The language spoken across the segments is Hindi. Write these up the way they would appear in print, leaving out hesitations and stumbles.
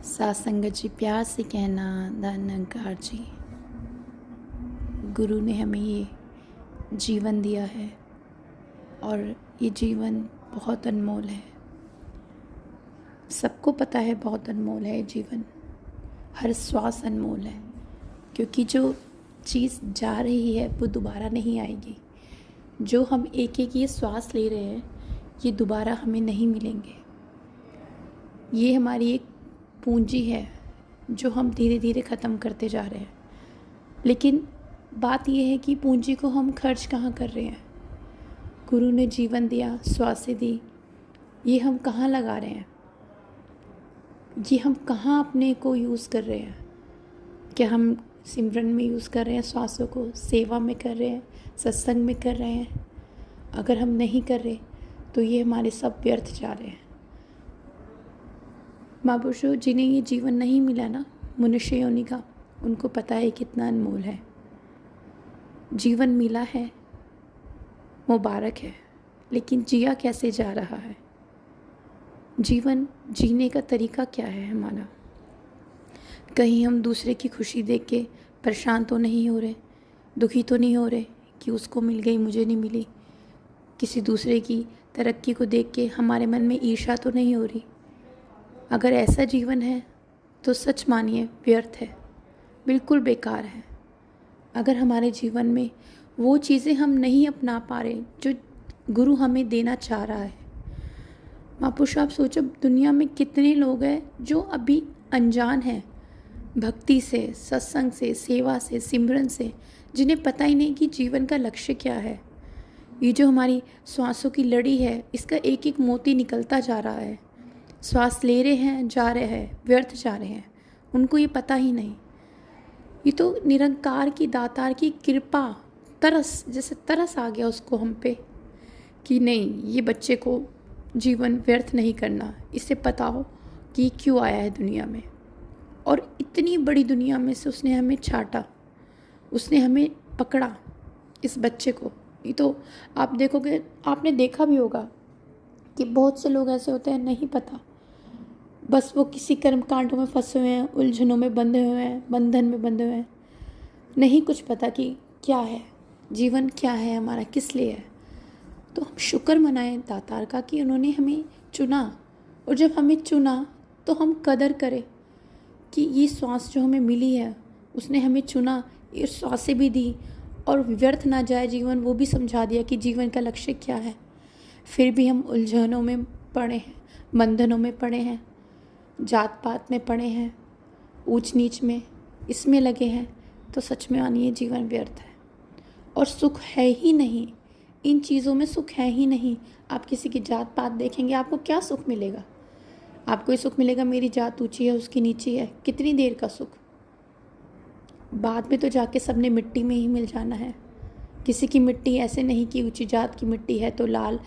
साथ संगत जी, प्यार से कहना धन्यकार जी। गुरु ने हमें ये जीवन दिया है और ये जीवन बहुत अनमोल है। सबको पता है बहुत अनमोल है ये जीवन। हर श्वास अनमोल है, क्योंकि जो चीज़ जा रही है वो दोबारा नहीं आएगी। जो हम एक एक ये श्वास ले रहे हैं ये दोबारा हमें नहीं मिलेंगे। ये हमारी एक पूंजी है जो हम धीरे धीरे ख़त्म करते जा रहे हैं। लेकिन बात यह है कि पूंजी को हम खर्च कहाँ कर रहे हैं। गुरु ने जीवन दिया, श्वासें दी, ये हम कहाँ लगा रहे हैं, ये हम कहाँ अपने को यूज़ कर रहे हैं। क्या हम सिमरन में यूज़ कर रहे हैं श्वासों को, सेवा में कर रहे हैं, सत्संग में कर रहे हैं? अगर हम नहीं कर रहे तो ये हमारे सब व्यर्थ जा रहे हैं। महापुरुषों जिन्हें ये जीवन नहीं मिला ना मनुष्य योनि का, उनको पता है कितना अनमोल है। जीवन मिला है, मुबारक है, लेकिन जिया कैसे जा रहा है? जीवन जीने का तरीका क्या है हमारा? कहीं हम दूसरे की खुशी देख के परेशान तो नहीं हो रहे, दुखी तो नहीं हो रहे कि उसको मिल गई मुझे नहीं मिली? किसी दूसरे की तरक्की को देख के हमारे मन में ईर्ष्या तो नहीं हो रही? अगर ऐसा जीवन है तो सच मानिए व्यर्थ है, बिल्कुल बेकार है। अगर हमारे जीवन में वो चीज़ें हम नहीं अपना पा रहे जो गुरु हमें देना चाह रहा है। महापुरुष आप सोचो, दुनिया में कितने लोग हैं जो अभी अनजान हैं भक्ति से, सत्संग से, सेवा से, सिमरन से, जिन्हें पता ही नहीं कि जीवन का लक्ष्य क्या है। ये जो हमारी श्वासों की लड़ी है, इसका एक एक मोती निकलता जा रहा है। श्वास ले रहे हैं, जा रहे हैं, व्यर्थ जा रहे हैं, उनको ये पता ही नहीं। ये तो निरंकार की, दातार की कृपा, तरस, जैसे तरस आ गया उसको हम पे कि नहीं, ये बच्चे को जीवन व्यर्थ नहीं करना, इसे पता हो कि क्यों आया है दुनिया में। और इतनी बड़ी दुनिया में से उसने हमें छाटा, उसने हमें पकड़ा, इस बच्चे को। ये तो आप देखोगे, आपने देखा भी होगा कि बहुत से लोग ऐसे होते हैं, नहीं पता, बस वो किसी कर्म कांडों में फंसे हुए हैं, उलझनों में बंधे हुए हैं, बंधन में बंधे हुए हैं, नहीं कुछ पता कि क्या है जीवन, क्या है हमारा, किस लिए है। तो हम शुक्र मनाएं दातार का कि उन्होंने हमें चुना, और जब हमें चुना तो हम कदर करें कि ये श्वास जो हमें मिली है, उसने हमें चुना, ये श्वासें भी दी, और व्यर्थ ना जाए जीवन वो भी समझा दिया कि जीवन का लक्ष्य क्या है। फिर भी हम उलझनों में पड़े हैं, बंधनों में पड़े हैं, जात पात में पड़े हैं, ऊंच नीच में, इसमें लगे हैं, तो सच में मानिए जीवन व्यर्थ है। और सुख है ही नहीं, इन चीज़ों में सुख है ही नहीं। आप किसी की जात पात देखेंगे, आपको क्या सुख मिलेगा? आपको ये सुख मिलेगा मेरी जात ऊंची है, उसकी नीची है, कितनी देर का सुख? बाद में तो जाके सबने मिट्टी में ही मिल जाना है। किसी की मिट्टी ऐसे नहीं कि ऊंची जात की मिट्टी है तो लाल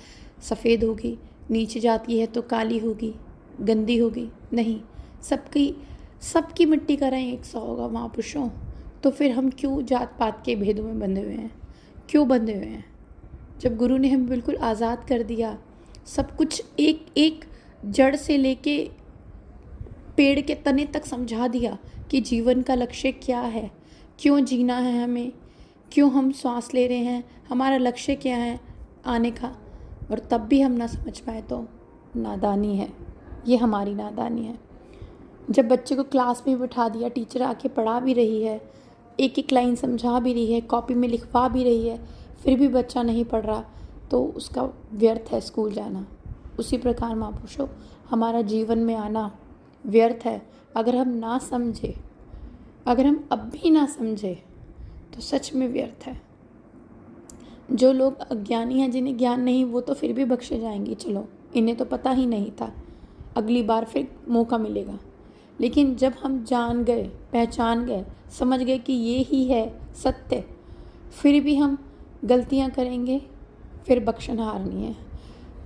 सफ़ेद होगी, नीची जात की है तो काली होगी, गंदी होगी, नहीं, सबकी मिट्टी का रंग एक सा होगा महापुरुषों। तो फिर हम क्यों जात पात के भेदों में बंधे हुए हैं? क्यों बंधे हुए हैं? जब गुरु ने हमें बिल्कुल आज़ाद कर दिया, सब कुछ एक एक जड़ से लेके पेड़ के तने तक समझा दिया कि जीवन का लक्ष्य क्या है, क्यों जीना है हमें, क्यों हम श्वास ले रहे हैं, हमारा लक्ष्य क्या है आने का, और तब भी हम ना समझ पाए तो नादानी है, ये हमारी नादानी है। जब बच्चे को क्लास में बिठा दिया, टीचर आके पढ़ा भी रही है, एक एक लाइन समझा भी रही है, कॉपी में लिखवा भी रही है, फिर भी बच्चा नहीं पढ़ रहा, तो उसका व्यर्थ है स्कूल जाना। उसी प्रकार महापुरुषों हमारा जीवन में आना व्यर्थ है। अगर हम ना समझे, अगर हम अब भी ना समझे तो सच में व्यर्थ है। जो लोग अज्ञानी हैं, जिन्हें ज्ञान नहीं, वो तो फिर भी बख्शे जाएंगे, चलो इन्हें तो पता ही नहीं था, अगली बार फिर मौका मिलेगा। लेकिन जब हम जान गए, पहचान गए, समझ गए कि ये ही है सत्य, फिर भी हम गलतियां करेंगे, फिर बख्शनहार नहीं है,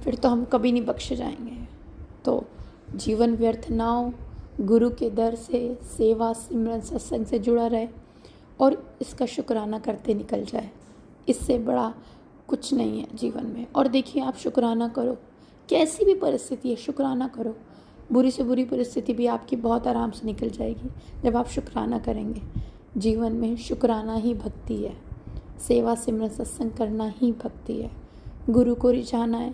फिर तो हम कभी नहीं बख्शे जाएंगे। तो जीवन व्यर्थ ना हो, गुरु के दर से सेवा, सिमरन, सत्संग से जुड़ा रहे और इसका शुक्राना करते निकल जाए। इससे बड़ा कुछ नहीं है जीवन में। और देखिए, आप शुक्राना करो, कैसी भी परिस्थिति है शुक्राना करो। बुरी से बुरी परिस्थिति भी आपकी बहुत आराम से निकल जाएगी जब आप शुक्राना करेंगे। जीवन में शुक्राना ही भक्ति है। सेवा सिमरन सत्संग करना ही भक्ति है। गुरु को रिझाना है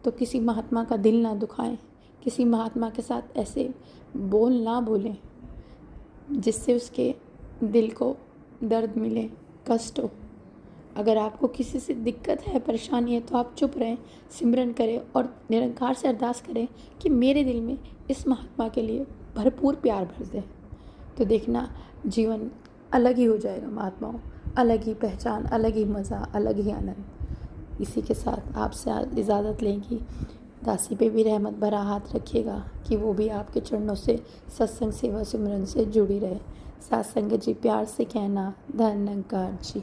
तो किसी महात्मा का दिल ना दुखाएं, किसी महात्मा के साथ ऐसे बोल ना बोलें जिससे उसके दिल को दर्द मिले, कष्ट हो। अगर आपको किसी से दिक्कत है, परेशानी है, तो आप चुप रहें, सिमरन करें और निरंकार से अरदास करें कि मेरे दिल में इस महात्मा के लिए भरपूर प्यार भर दे। तो देखना जीवन अलग ही हो जाएगा। महात्माओं, अलग ही पहचान, अलग ही मज़ा, अलग ही आनंद। इसी के साथ आपसे इजाज़त लेंगी। दासी पे भी रहमत भरा हाथ रखिएगा कि वो भी आपके चरणों से सत्संग सेवा सिमरन से जुड़ी रहे। साथ संगत जी, प्यार से कहना, धन निरंकार जी।